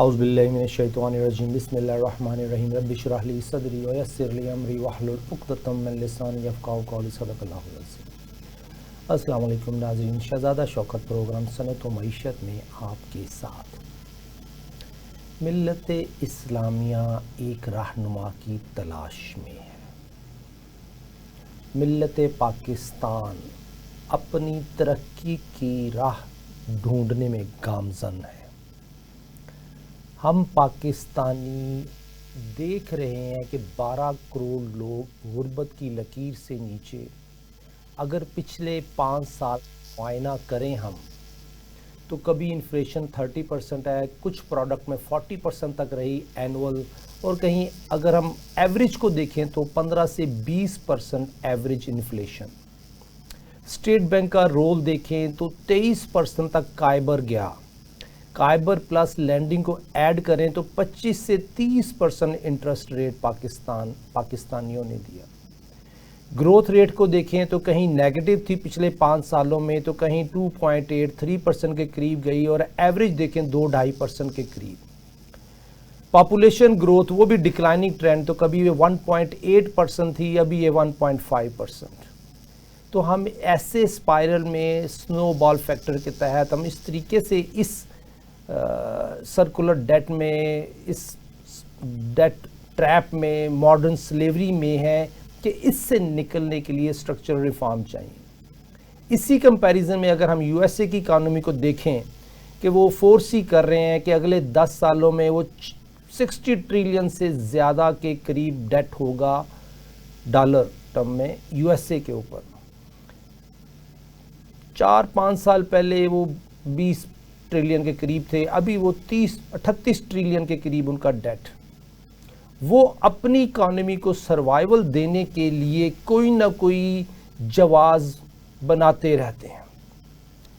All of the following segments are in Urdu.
اعوذ باللہ من الشیطان الرجیم بسم اللہ الرحمن الرحیم رب اشرح لی صدری ویسر لی امری واحلل عقدۃ من لسانی یفقہوا قولی صدق اللہ العظیم۔ السلام علیکم ناظرین، شہزادہ شوکت پروگرام صنعت و معیشت میں آپ کے ساتھ۔ ملت اسلامیہ ایک رہنما کی تلاش میں ہے۔ ملت پاکستان اپنی ترقی کی راہ ڈھونڈنے میں گامزن ہے۔ ہم پاکستانی دیکھ رہے ہیں کہ 12 کروڑ لوگ غربت کی لکیر سے نیچے۔ اگر پچھلے 5 سال معائنہ کریں ہم تو کبھی انفلیشن 30% ہے، کچھ پروڈکٹ میں 40% تک رہی اینول، اور کہیں اگر ہم ایوریج کو دیکھیں تو 15 سے 20% ایوریج انفلیشن۔ اسٹیٹ بینک کا رول دیکھیں تو 23% تک قائبر گیا۔ قائبر پلس لینڈنگ کو ایڈ کریں تو 25 سے 30% انٹرسٹ ریٹ پاکستانیوں نے دیا۔ گروتھ ریٹ کو دیکھیں تو کہیں نیگیٹو تھی پچھلے 5 سالوں میں، تو کہیں 2.83% کے قریب گئی، اور ایوریج دیکھیں 2-2.5% کے قریب۔ پاپولیشن گروتھ وہ بھی ڈکلائننگ ٹرینڈ، تو کبھی یہ 1.8% تھی، ابھی یہ 1.5%۔ تو ہم ایسے اسپائرل میں سنو بال فیکٹر کے تحت ہم اس طریقے سے اس سرکولر ڈیٹ میں، اس ڈیٹ ٹریپ میں، ماڈرن سلیوری میں ہے کہ اس سے نکلنے کے لیے اسٹرکچرل ریفارم چاہیے۔ اسی کمپیریزن میں اگر ہم یو ایس اے کی اکانومی کو دیکھیں کہ وہ فورسی کر رہے ہیں کہ اگلے 10 سالوں میں وہ 60 ٹریلین سے زیادہ کے قریب ڈیٹ ہوگا ڈالر ٹرم میں یو ایس اے کے اوپر۔ 4-5 سال پہلے وہ 20 ٹریلین کے قریب تھے، ابھی وہ 38 ٹریلین کے قریب ان کا ڈیٹ۔ وہ اپنی اکانومی کو سروائیول دینے کے لیے کوئی نہ کوئی جواز بناتے رہتے ہیں۔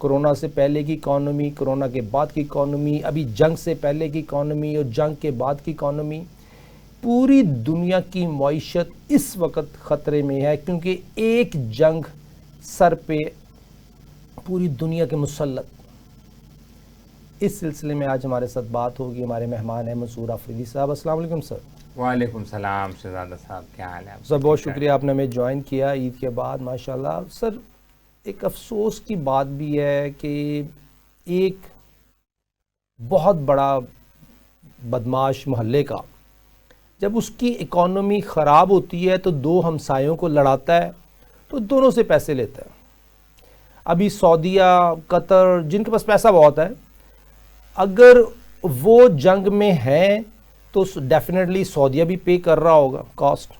کرونا سے پہلے کی اکانومی، کرونا کے بعد کی اکانومی، ابھی جنگ سے پہلے کی اکانومی اور جنگ کے بعد کی اکانومی، پوری دنیا کی معیشت اس وقت خطرے میں ہے، کیونکہ ایک جنگ سر پہ پوری دنیا کے مسلط۔ اس سلسلے میں آج ہمارے ساتھ بات ہوگی، ہمارے مہمان ہیں منصور آفریدی صاحب۔ السلام علیکم سر۔ وعلیکم السلام شہزادہ صاحب، کیا حال ہے آپ؟ سر بہت شکریہ، آپ نے ہمیں جوائن کیا عید کے بعد ماشاءاللہ۔ سر ایک افسوس کی بات بھی ہے کہ ایک بہت بڑا بدماش محلے کا جب اس کی اکانومی خراب ہوتی ہے تو 2 ہمسایوں کو لڑاتا ہے، تو دونوں سے پیسے لیتا ہے۔ ابھی سعودیہ، قطر، جن کے پاس پیسہ بہت ہے، اگر وہ جنگ میں ہیں تو ڈیفینیٹلی سعودیہ بھی پے کر رہا ہوگا کاسٹ،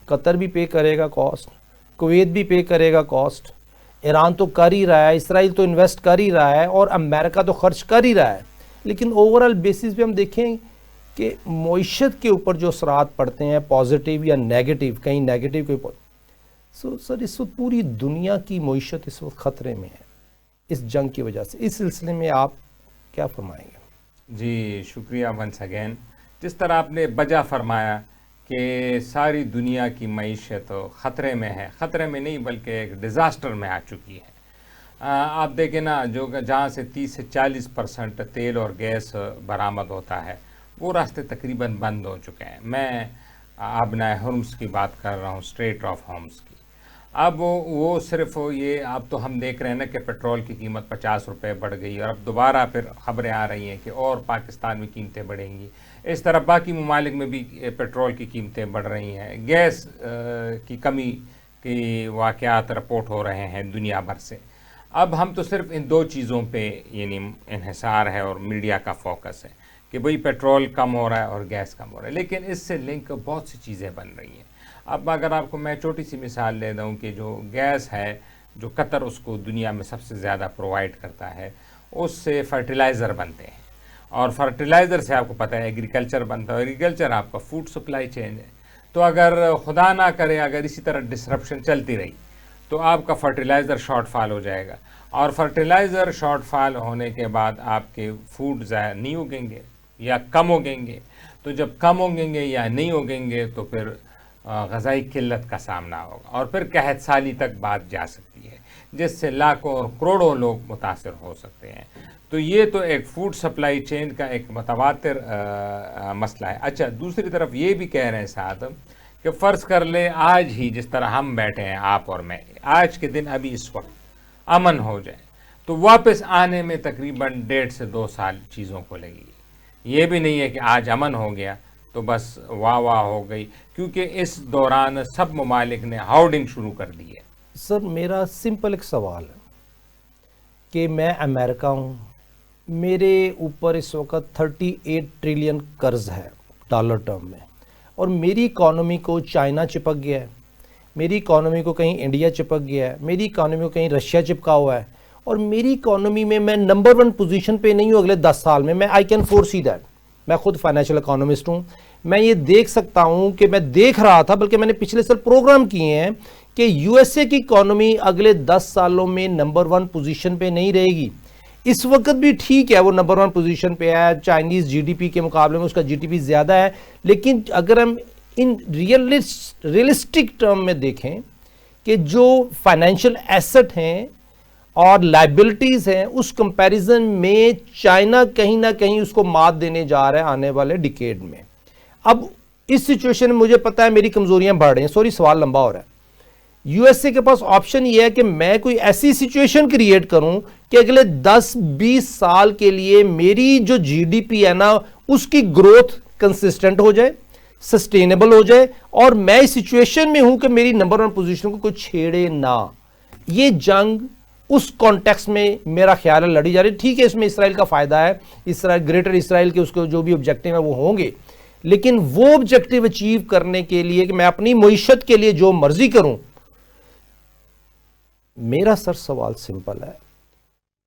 قطر بھی پے کرے گا کاسٹ، کویت بھی پے کرے گا کاسٹ، ایران تو کر ہی رہا ہے، اسرائیل تو انویسٹ کر ہی رہا ہے، اور امریکہ تو خرچ کر ہی رہا ہے۔ لیکن اوورال بیسس پہ ہم دیکھیں کہ معیشت کے اوپر جو اثرات پڑتے ہیں پازیٹیو یا نیگیٹو، کہیں نیگیٹو کے اوپر، سر اس وقت پوری دنیا کی معیشت اس وقت خطرے میں ہے اس جنگ کی وجہ سے۔ اس سلسلے میں آپ کیا فرمائیں گے؟ جی شکریہ ونس اگین۔ جس طرح آپ نے بجا فرمایا کہ ساری دنیا کی معیشت خطرے میں ہے، خطرے میں نہیں بلکہ ایک ڈیزاسٹر میں آ چکی ہے۔ آپ دیکھیں نا، جو جہاں سے 30 سے 40% تیل اور گیس برآمد ہوتا ہے، وہ راستے تقریباً بند ہو چکے ہیں۔ میں آبنائے ہرمز کی بات کر رہا ہوں، اسٹریٹ آف ہارمز کی۔ اب وہ صرف یہ، اب تو ہم دیکھ رہے ہیں نا کہ پیٹرول کی قیمت 50 روپے بڑھ گئی، اور اب دوبارہ پھر خبریں آ رہی ہیں کہ اور پاکستان میں قیمتیں بڑھیں گی۔ اس طرح باقی ممالک میں بھی پیٹرول کی قیمتیں بڑھ رہی ہیں، گیس کی کمی کی واقعات رپورٹ ہو رہے ہیں دنیا بھر سے۔ اب ہم تو صرف ان 2 چیزوں پہ یعنی انحصار ہے اور میڈیا کا فوکس ہے کہ بھئی پیٹرول کم ہو رہا ہے اور گیس کم ہو رہا ہے، لیکن اس سے لنک بہت سی چیزیں بن رہی ہیں۔ اب اگر آپ کو میں چھوٹی سی مثال دے دوں کہ جو گیس ہے، جو قطر اس کو دنیا میں سب سے زیادہ پرووائڈ کرتا ہے، اس سے فرٹیلائزر بنتے ہیں، اور فرٹیلائزر سے آپ کو پتہ ہے ایگریکلچر بنتا ہے، اور ایگریکلچر آپ کا فوڈ سپلائی چین ہے۔ تو اگر خدا نہ کرے اگر اسی طرح ڈسرپشن چلتی رہی تو آپ کا فرٹیلائزر شارٹ فال ہو جائے گا، اور فرٹیلائزر شارٹ فال ہونے کے بعد آپ کے فوڈ ضائع نہیں اگیں گے یا کم اگیں گے۔ تو جب کم اگیں گے یا نہیں اگیں گے تو پھر غذائی قلت کا سامنا ہوگا، اور پھر قحط سالی تک بات جا سکتی ہے۔ جس سے لاکھوں اور کروڑوں لوگ متاثر ہو سکتے ہیں. تو یہ تو ایک فوڈ سپلائی چین کا ایک متواتر مسئلہ ہے. اچھا، دوسری طرف یہ بھی کہہ رہے ہیں صاحب کہ فرض کر لیں آج ہی جس طرح ہم بیٹھے ہیں آپ اور میں، آج کے دن ابھی اس وقت امن ہو جائے تو واپس آنے میں تقریباً 1.5 سے 2 سال چیزوں کو لگے گی. یہ بھی نہیں ہے کہ آج امن ہو گیا تو بس واہ واہ ہو گئی، کیونکہ اس دوران سب ممالک نے ہاؤڈنگ شروع کر دی ہے. سر میرا سمپل ایک سوال ہے کہ میں امریکہ ہوں، میرے اوپر اس وقت 38 ٹریلین قرض ہے ڈالر ٹرم میں، اور میری اکانومی کو چائنا چپک گیا ہے، میری اکانومی کو کہیں انڈیا چپک گیا ہے، میری اکانومی کو کہیں رشیا چپکا ہوا ہے، اور میری اکانومی میں نمبر 1 پوزیشن پہ نہیں ہوں اگلے 10 سال میں. I can foresee that. میں خود فائنینشیل اکانومسٹ ہوں، میں یہ دیکھ سکتا ہوں کہ میں دیکھ رہا تھا، بلکہ میں نے پچھلے سال پروگرام کیے ہیں کہ یو ایس اے کی اکانومی اگلے 10 سالوں میں نمبر 1 پوزیشن پہ نہیں رہے گی. اس وقت بھی ٹھیک ہے وہ نمبر 1 پوزیشن پہ ہے، چائنیز جی ڈی پی کے مقابلے میں اس کا جی ڈی پی زیادہ ہے، لیکن اگر ہم ان ریئلسٹک ٹرم میں دیکھیں کہ جو فائنینشیل ایسٹ ہیں اور لائبلٹیز ہیں، اس کمپیریزن میں چائنا کہیں نہ کہیں اس کو مات دینے جا رہا ہے آنے والے ڈیکیڈ میں. اب اس سچویشن میں مجھے پتا ہے میری کمزوریاں بڑھ رہی ہیں. سوری سوال لمبا ہو رہا ہے. یو ایس اے کے پاس آپشن یہ ہے کہ میں کوئی ایسی سچویشن کریٹ کروں کہ اگلے 10-20 سال کے لیے میری جو جی ڈی پی ہے نا اس کی گروتھ کنسسٹنٹ ہو جائے، سسٹینیبل ہو جائے، اور میں اس سچویشن میں ہوں کہ میری نمبر 1 پوزیشن کو کوئی چھیڑے نہ. یہ جنگ اس کانٹیکس میں میرا خیال ہے لڑی جا رہی ہے. ٹھیک ہے اس میں اسرائیل کا فائدہ ہے، اسرائیل گریٹر اسرائیل کے اس کو جو بھی آبجیکٹو ہیں وہ ہوں گے، لیکن وہ آبجیکٹو اچیو کرنے کے لیے کہ میں اپنی معیشت کے لیے جو مرضی کروں. میرا سر سوال سمپل ہے،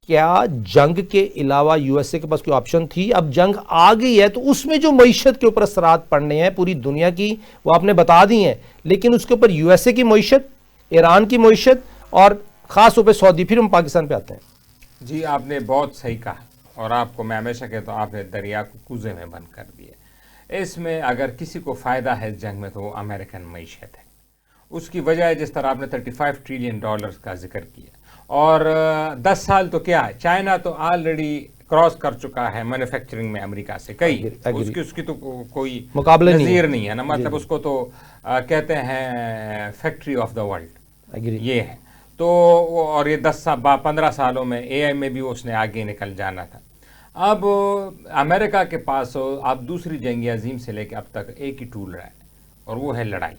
کیا جنگ کے علاوہ یو ایس اے کے پاس کوئی آپشن تھی؟ اب جنگ آ گئی ہے تو اس میں جو معیشت کے اوپر اثرات پڑنے ہیں پوری دنیا کی وہ آپ نے بتا دی ہیں، لیکن اس کے اوپر یو ایس اے کی معیشت، ایران کی معیشت اور خاص طور پہ سعودی. پھر ہم پاکستان پہ آتے ہیں. جی آپ نے بہت صحیح کہا، اور آپ کو میں ہمیشہ کہتا ہوں آپ نے دریا کو کوزے میں بند کر دیا. اس میں اگر کسی کو فائدہ ہے اس جنگ میں تو وہ امریکن معیشت ہے. اس کی وجہ ہے جس طرح آپ نے 35 ٹریلین ڈالرز کا ذکر کیا، اور 10 سال تو کیا ہے، چائنا تو آلریڈی کراس کر چکا ہے مینوفیکچرنگ میں امریکہ سے کئی، اس کی تو کوئی مقابلہ نظیر نہیں ہے نا. مطلب اس کو تو کہتے ہیں فیکٹری آف دا ورلڈ یہ ہے. تو اور یہ 15 سالوں میں اے آئی میں بھی اس نے آگے نکل جانا تھا. اب امریکہ کے پاس اب دوسری جنگ عظیم سے لے کے اب تک ایک ہی ٹول رہا ہے، اور وہ ہے لڑائی.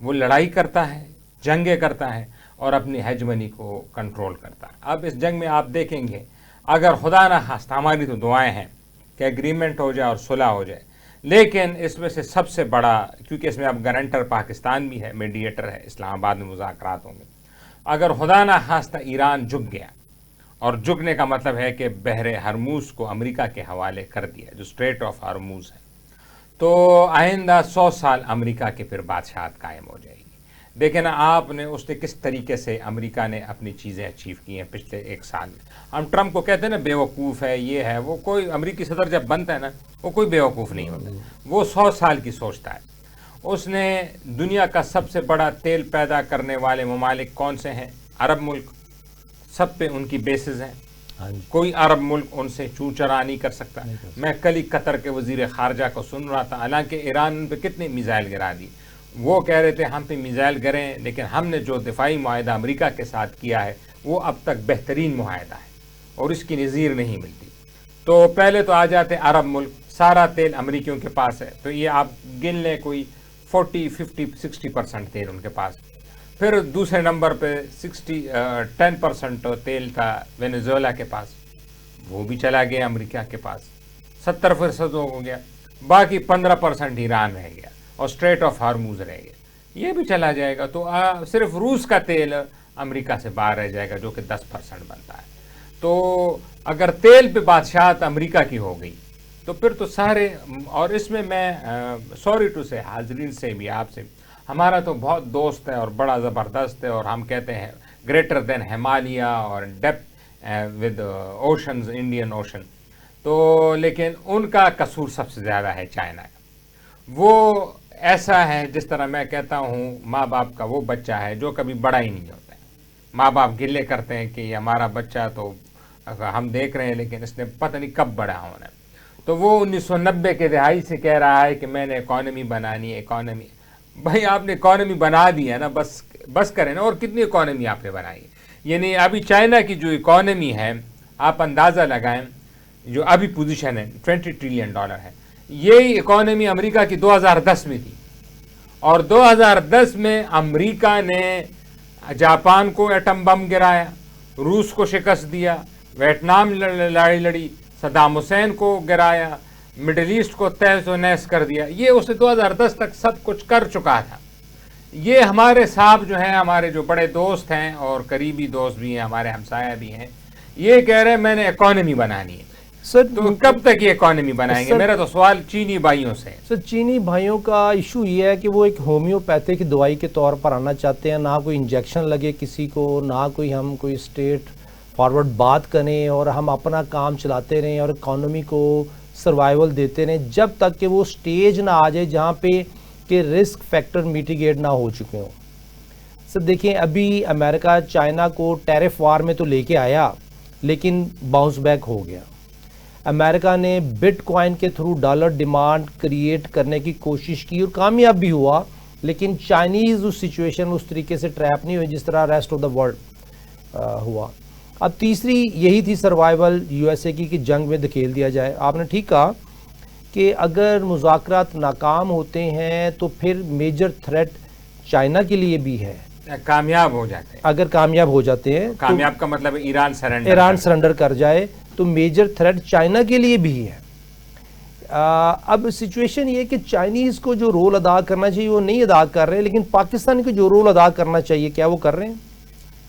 وہ لڑائی کرتا ہے، جنگیں کرتا ہے، اور اپنی ہیجمنی کو کنٹرول کرتا ہے. اب اس جنگ میں آپ دیکھیں گے اگر خدا نہ خواستہ، ہماری تو دعائیں ہیں کہ ایگریمنٹ ہو جائے اور صلح ہو جائے، لیکن اس میں سے سب سے بڑا، کیونکہ اس میں اب گارنٹر پاکستان بھی ہے، میڈیٹر ہے، اسلام آباد میں مذاکرات ہوں گے. اگر خدا نہ خواستہ ایران جھک گیا، اور جھکنے کا مطلب ہے کہ بحر ہرموز کو امریکہ کے حوالے کر دیا، جو اسٹریٹ آف ہرموز ہے، تو آئندہ 100 سال امریکہ کے پھر بادشاہت قائم ہو جائے گی. دیکھیں نا آپ نے اس نے کس طریقے سے امریکہ نے اپنی چیزیں اچیو کی ہیں پچھلے 1 سال میں. ہم ٹرمپ کو کہتے ہیں نا بیوقوف ہے، یہ ہے وہ، کوئی امریکی صدر جب بنتا ہے نا وہ کوئی بیوقوف نہیں ہوتا، وہ 100 سال کی سوچتا ہے. اس نے دنیا کا سب سے بڑا تیل پیدا کرنے والے ممالک کون سے ہیں؟ عرب ملک، سب پہ ان کی بیسز ہیں. کوئی عرب ملک ان سے چوں چرا نہیں کر سکتا. میں کل ہی قطر کے وزیر خارجہ کو سن رہا تھا، حالانکہ ایران پہ کتنے میزائل گرا دی، وہ کہہ رہے تھے ہم پہ میزائل گریں، لیکن ہم نے جو دفاعی معاہدہ امریکہ کے ساتھ کیا ہے وہ اب تک بہترین معاہدہ ہے اور اس کی نظیر نہیں ملتی. تو پہلے تو آ جاتے عرب ملک، سارا تیل امریکیوں کے پاس ہے، تو یہ آپ گن لیں کوئی 40-50-60% تیل ان کے پاس. پھر دوسرے نمبر پہ 10% تیل تھا وینیزویلا کے پاس، وہ بھی چلا گیا امریکہ کے پاس، 70% ہو گیا. باقی 15% ایران رہ گیا اور اسٹریٹ آف ہارموز رہ گیا، یہ بھی چلا جائے گا. تو صرف روس کا تیل امریکہ سے باہر رہ جائے گا جو کہ 10% بنتا ہے. تو اگر تیل پہ بادشاہت امریکہ کی ہو گئی تو پھر تو سارے، اور اس میں سوری ٹو سے حاضرین سے بھی، آپ سے، ہمارا تو بہت دوست ہے اور بڑا زبردست ہے، اور ہم کہتے ہیں گریٹر دین ہمالیہ اور depth with oceans, Indian ocean. تو لیکن ان کا قصور سب سے زیادہ ہے چائنا کا. وہ ایسا ہے جس طرح میں کہتا ہوں ماں باپ کا وہ بچہ ہے جو کبھی بڑا ہی نہیں ہوتا ہے. ماں باپ گلے کرتے ہیں کہ یہ ہمارا بچہ تو ہم دیکھ رہے ہیں لیکن اس نے پتہ نہیں کب بڑا ہونا ہے. تو وہ 1990 کے دہائی سے کہہ رہا ہے کہ میں نے اکانومی بنانی ہے. اکانومی بھائی آپ نے اکانومی بنا دی ہے نا, بس کریں نا. اور کتنی اکانومی آپ نے بنائی ہے؟ یعنی ابھی چائنا کی جو اکانومی ہے آپ اندازہ لگائیں, جو ابھی پوزیشن ہے $20 ٹریلین ہے, یہی اکانومی امریکہ کی 2010 میں تھی. اور 2010 میں امریکہ نے جاپان کو ایٹم بم گرایا, روس کو شکست دیا, ویتنام لڑائی لڑی, صدام حسین کو گرایا, مڈل ایسٹ کو تہز و نیز کر دیا. یہ اسے 2010 تک سب کچھ کر چکا تھا. یہ ہمارے صاحب جو ہیں, ہمارے جو بڑے دوست ہیں اور قریبی دوست بھی ہیں, ہمارے ہمسایہ بھی ہیں, یہ کہہ رہے ہیں میں نے اکانومی بنانی ہے. سر تو کب تک یہ اکانومی بنائیں گے؟ میرا تو سوال چینی بھائیوں سے ہے. سر چینی بھائیوں کا ایشو یہ ہے کہ وہ ایک ہومیوپیتھک دوائی کے طور پر آنا چاہتے ہیں. نہ کوئی انجیکشن لگے کسی کو, نہ کوئی اسٹیٹ فارورڈ بات کریں اور ہم اپنا کام چلاتے رہیں اور اکانومی کو سروائیول دیتے رہیں جب تک کہ وہ سٹیج نہ آ جائے جہاں پہ کہ رسک فیکٹر میٹیگیٹ نہ ہو چکے ہوں. سر دیکھیں ابھی امریکہ چائنا کو ٹیرف وار میں تو لے کے آیا لیکن باؤنس بیک ہو گیا. امریکہ نے بٹ کوائن کے تھرو ڈالر ڈیمانڈ کریٹ کرنے کی کوشش کی اور کامیاب بھی ہوا, لیکن چائنیز اس سچویشن اس طریقے سے ٹریپ نہیں ہوئی جس طرح ریسٹ آف دا ورلڈ ہوا. اب تیسری یہی تھی سروائیول یو ایس اے کی کہ جنگ میں دھکیل دیا جائے. آپ نے ٹھیک کہا کہ اگر مذاکرات ناکام ہوتے ہیں تو پھر میجر تھریٹ چائنا کے لیے بھی ہے. کامیاب ہو جاتے ہیں, اگر کامیاب ہو جاتے ہیں, کامیاب کا مطلب ایران سرنڈر کر جائے تو میجر تھریٹ چائنا کے لیے بھی ہے. اب سچویشن یہ کہ چائنیز کو جو رول ادا کرنا چاہیے وہ نہیں ادا کر رہے, لیکن پاکستان کو جو رول ادا کرنا چاہیے کیا وہ کر رہے ہیں؟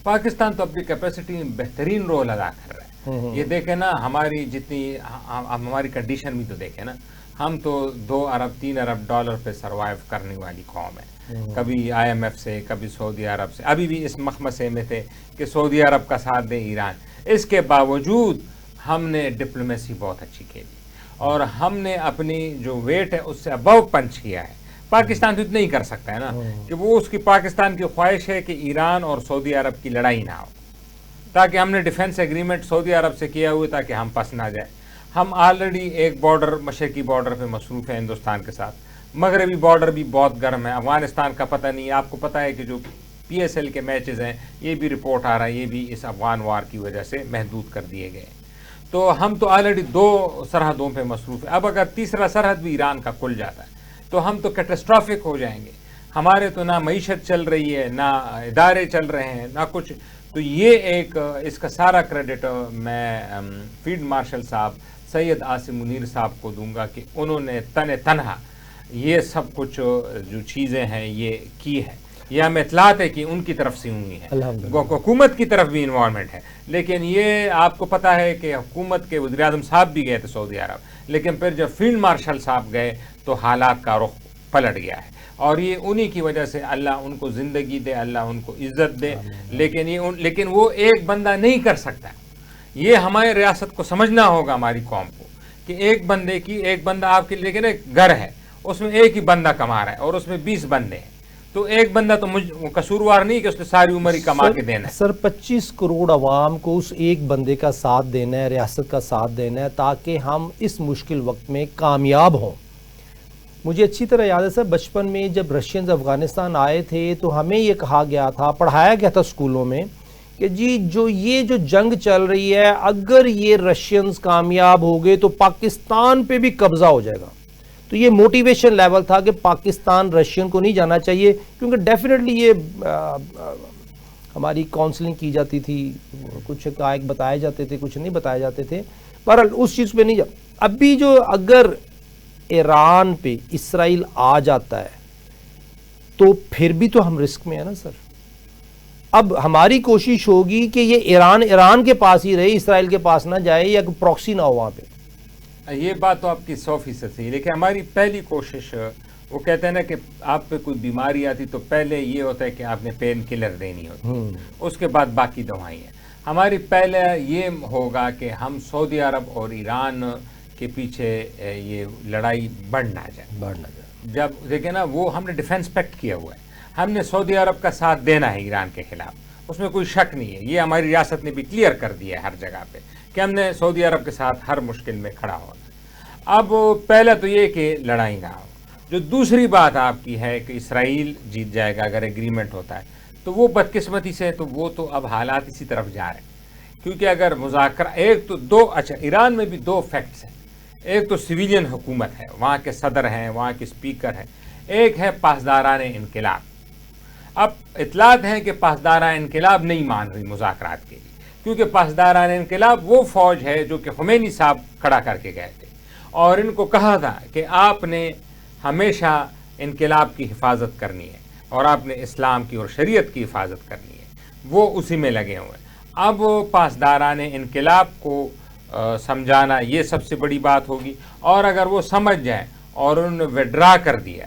پاکستان تو اپنی کیپیسٹی میں بہترین رول ادا کر رہے ہیں. یہ دیکھیں نا ہماری جتنی ہماری کنڈیشن بھی تو دیکھیں نا, ہم تو $2 ارب 3 ارب ڈالر پہ سروائیو کرنے والی قوم ہے. کبھی IMF سے, کبھی سعودی عرب سے, ابھی بھی اس مخمسے میں تھے کہ سعودی عرب کا ساتھ دیں ایران. اس کے باوجود ہم نے ڈپلومیسی بہت اچھی کھیلی اور ہم نے اپنی جو ویٹ ہے اس سے ابو پنچ کیا ہے. پاکستان تو اتنا ہی کر سکتا ہے نا کہ وہ اس کی پاکستان کی خواہش ہے کہ ایران اور سعودی عرب کی لڑائی نہ ہو, تاکہ ہم نے ڈیفنس ایگریمنٹ سعودی عرب سے کیا ہوئے تاکہ ہم پس نہ جائے. ہم آلریڈی ایک بارڈر, مشرقی بارڈر پہ مصروف ہیں ہندوستان کے ساتھ, مغربی بارڈر بھی بہت گرم ہے. افغانستان کا پتہ نہیں, آپ کو پتہ ہے کہ جو PSL کے میچز ہیں یہ بھی رپورٹ آ رہا ہے, یہ بھی اس افغان وار کی وجہ سے محدود کر دیے گئے. تو ہم تو آلریڈی 2 سرحدوں پہ مصروف ہیں. اب اگر تیسرا سرحد بھی ایران کا کھل جاتا ہے تو ہم تو کیٹاسٹرافک ہو جائیں گے. ہمارے تو نہ معیشت چل رہی ہے, نہ ادارے چل رہے ہیں, نہ کچھ. تو یہ ایک اس کا سارا کریڈٹ میں فیلڈ مارشل صاحب سید عاصم منیر صاحب کو دوں گا کہ انہوں نے تنہا یہ سب کچھ جو چیزیں ہیں یہ کی ہے. یہ ہمیں اطلاعات ہے کہ ان کی طرف سے ہوئی ہے, حکومت کی طرف بھی انوالومنٹ ہے. لیکن یہ آپ کو پتہ ہے کہ حکومت کے وزیر اعظم صاحب بھی گئے تھے سعودی عرب, لیکن پھر جب فیلڈ مارشل صاحب گئے تو حالات کا رخ پلٹ گیا ہے. اور یہ انہی کی وجہ سے اللہ ان کو زندگی دے, اللہ ان کو عزت دے. لیکن وہ ایک بندہ نہیں کر سکتا. یہ ہماری ریاست کو سمجھنا ہوگا, ہماری قوم کو, کہ ایک بندہ آپ کے لیکن ایک گھر ہے, اس میں ایک ہی بندہ کما رہا ہے اور اس میں 20 بندے ہیں. تو ایک بندہ تو قصوروار نہیں کہ اس نے ساری عمر ہی کما کے دینا ہے. سر 25 کروڑ عوام کو اس ایک بندے کا ساتھ دینا ہے, ریاست کا ساتھ دینا ہے تاکہ ہم اس مشکل وقت میں کامیاب ہوں. مجھے اچھی طرح یاد ہے سر, بچپن میں جب رشینز افغانستان آئے تھے تو ہمیں یہ کہا گیا تھا, پڑھایا گیا تھا اسکولوں میں کہ جی یہ جو جنگ چل رہی ہے اگر یہ رشینز کامیاب ہو گئے تو پاکستان پہ بھی قبضہ ہو جائے گا. تو یہ موٹیویشن لیول تھا کہ پاکستان رشین کو نہیں جانا چاہیے, کیونکہ ڈیفینیٹلی یہ ہماری کاؤنسلنگ کی جاتی تھی, کچھ حقائق بتائے جاتے تھے, کچھ نہیں بتائے جاتے تھے. بہرحال اس چیز پہ نہیں اب بھی جو اگر ایران پہ اسرائیل آ جاتا ہے تو پھر بھی تو ہم رسک میں ہیں نا سر. اب ہماری کوشش ہوگی کہ یہ ایران کے پاس ہی رہے, اسرائیل کے پاس نہ جائے یا پراکسی نہ ہو وہاں پہ. یہ بات تو آپ کی 100% صحیح, لیکن ہماری پہلی کوشش, وہ کہتے ہیں نا کہ آپ پہ کوئی بیماری آتی تو پہلے یہ ہوتا ہے کہ آپ نے پین کلر دینی ہوتی, اس کے بعد باقی دوائیں ہیں. ہماری پہلے یہ ہوگا کہ ہم سعودی عرب اور ایران کے پیچھے یہ لڑائی بڑھ نہ جائے. جب دیکھیں نا وہ ہم نے ڈیفنس پیکٹ کیا ہوا ہے, ہم نے سعودی عرب کا ساتھ دینا ہے ایران کے خلاف, اس میں کوئی شک نہیں ہے. یہ ہماری ریاست نے بھی کلیئر کر دیا ہے ہر جگہ پہ کہ ہم نے سعودی عرب کے ساتھ ہر مشکل میں کھڑا ہونا. اب پہلا تو یہ کہ لڑائی نہ ہو. جو دوسری بات آپ کی ہے کہ اسرائیل جیت جائے گا اگر ایگریمنٹ ہوتا ہے, تو وہ بدقسمتی سے تو وہ تو اب حالات اسی طرف جا رہے ہیں. کیونکہ اگر مذاکرہ ایک تو دو, اچھا ایران میں بھی دو فیکٹس ہیں. ایک تو سویلین حکومت ہے, وہاں کے صدر ہیں, وہاں کے اسپیکر ہیں. ایک ہے پاسداران انقلاب. اب اطلاعات ہیں کہ پاسداران انقلاب نہیں مان رہی مذاکرات کے لیے, کیونکہ پاسداران انقلاب وہ فوج ہے جو کہ خمینی صاحب کھڑا کر کے گئے تھے اور ان کو کہا تھا کہ آپ نے ہمیشہ انقلاب کی حفاظت کرنی ہے اور آپ نے اسلام کی اور شریعت کی حفاظت کرنی ہے. وہ اسی میں لگے ہوئے ہیں. اب پاسداران انقلاب کو سمجھانا یہ سب سے بڑی بات ہوگی. اور اگر وہ سمجھ جائیں اور انہوں نے وڈرا کر دیا,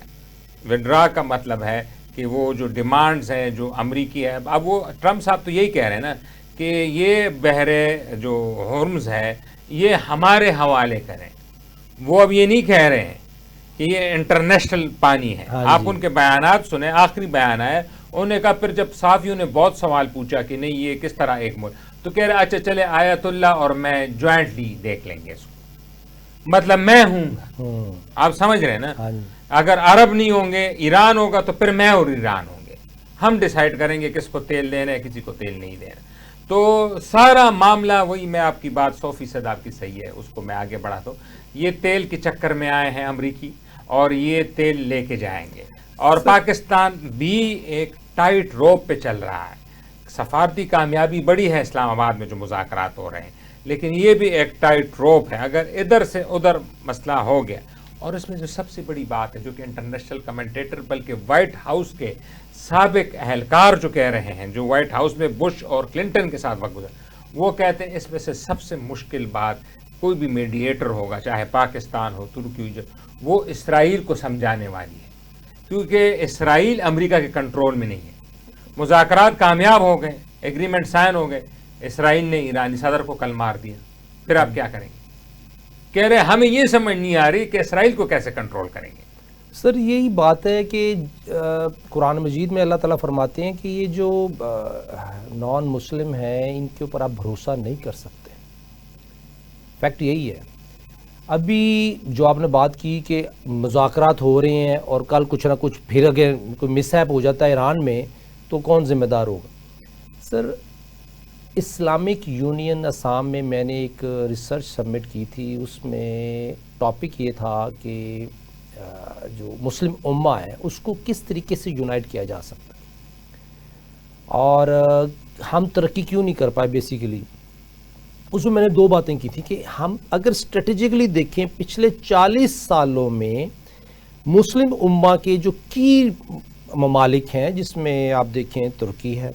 وڈرا کا مطلب ہے کہ وہ جو ڈیمانڈز ہیں جو امریکی ہے, اب وہ ٹرمپ صاحب تو یہی کہہ رہے ہیں نا کہ یہ بحرے جو ہرمز ہے یہ ہمارے حوالے کریں. وہ اب یہ نہیں کہہ رہے ہیں کہ یہ انٹرنیشنل پانی ہے. آپ ان کے بیانات سنیں, آخری بیان ہے انہوں نے کہا, پھر جب صحافیوں نے بہت سوال پوچھا کہ نہیں یہ کس طرح ایک ملک, تو کہہ رہے اچھا چلے آیت اللہ اور میں جوائنٹلی دیکھ لیں گے اس کو, مطلب میں ہوں گا. آپ سمجھ رہے ہیں نا, اگر عرب نہیں ہوں گے, ایران ہوگا, تو پھر میں اور ایران ہوں گے, ہم ڈیسائیڈ کریں گے کس کو تیل دینا ہے, کسی کو تیل نہیں دینا. تو سارا معاملہ وہی, میں آپ کی بات 100% آپ کی صحیح ہے, اس کو میں آگے بڑھاتا ہوں. یہ تیل کے چکر میں آئے ہیں امریکی اور یہ تیل لے کے جائیں گے. اور پاکستان بھی ایک ٹائٹ روپ پہ چل رہا ہے. سفارتی کامیابی بڑی ہے اسلام آباد میں جو مذاکرات ہو رہے ہیں, لیکن یہ بھی ایک ٹائٹ روپ ہے. اگر ادھر سے ادھر مسئلہ ہو گیا, اور اس میں جو سب سے بڑی بات ہے جو کہ انٹرنیشنل کمنٹیٹر بلکہ وائٹ ہاؤس کے سابق اہلکار جو کہہ رہے ہیں, جو وائٹ ہاؤس میں بش اور کلنٹن کے ساتھ وقت گزرا, وہ کہتے ہیں اس میں سے سب سے مشکل بات کوئی بھی میڈیٹر ہوگا, چاہے پاکستان ہو, ترکی ہو, وہ اسرائیل کو سمجھانے والی ہے. کیونکہ اسرائیل امریکہ کے کنٹرول میں نہیں ہے. مذاکرات کامیاب ہو گئے, ایگریمنٹ سائن ہو گئے, اسرائیل نے ایرانی صدر کو کل مار دیا, پھر آپ کیا کریں گے؟ کہہ رہے ہمیں یہ سمجھ نہیں آ رہی کہ اسرائیل کو کیسے کنٹرول کریں گے. سر یہی بات ہے کہ قرآن مجید میں اللہ تعالیٰ فرماتے ہیں کہ یہ جو نان مسلم ہیں ان کے اوپر آپ بھروسہ نہیں کر سکتے. فیکٹ یہی ہے. ابھی جو آپ نے بات کی کہ مذاکرات ہو رہے ہیں اور کل کچھ نہ کچھ پھر اگر کوئی مس ہیپ ہو جاتا ہے ایران میں تو کون ذمہ دار ہوگا؟ سر اسلامک یونین اسام میں نے ایک ریسرچ سبمٹ کی تھی, اس میں ٹاپک یہ تھا کہ جو مسلم امہ ہے اس کو کس طریقے سے یونائٹ کیا جا سکتا ہے اور ہم ترقی کیوں نہیں کر پائے. بیسیکلی اس میں نے دو باتیں کی تھی کہ ہم اگر اسٹریٹجکلی دیکھیں پچھلے 40 سالوں میں مسلم امہ کے جو کی ممالک ہیں, جس میں آپ دیکھیں ترکی ہے,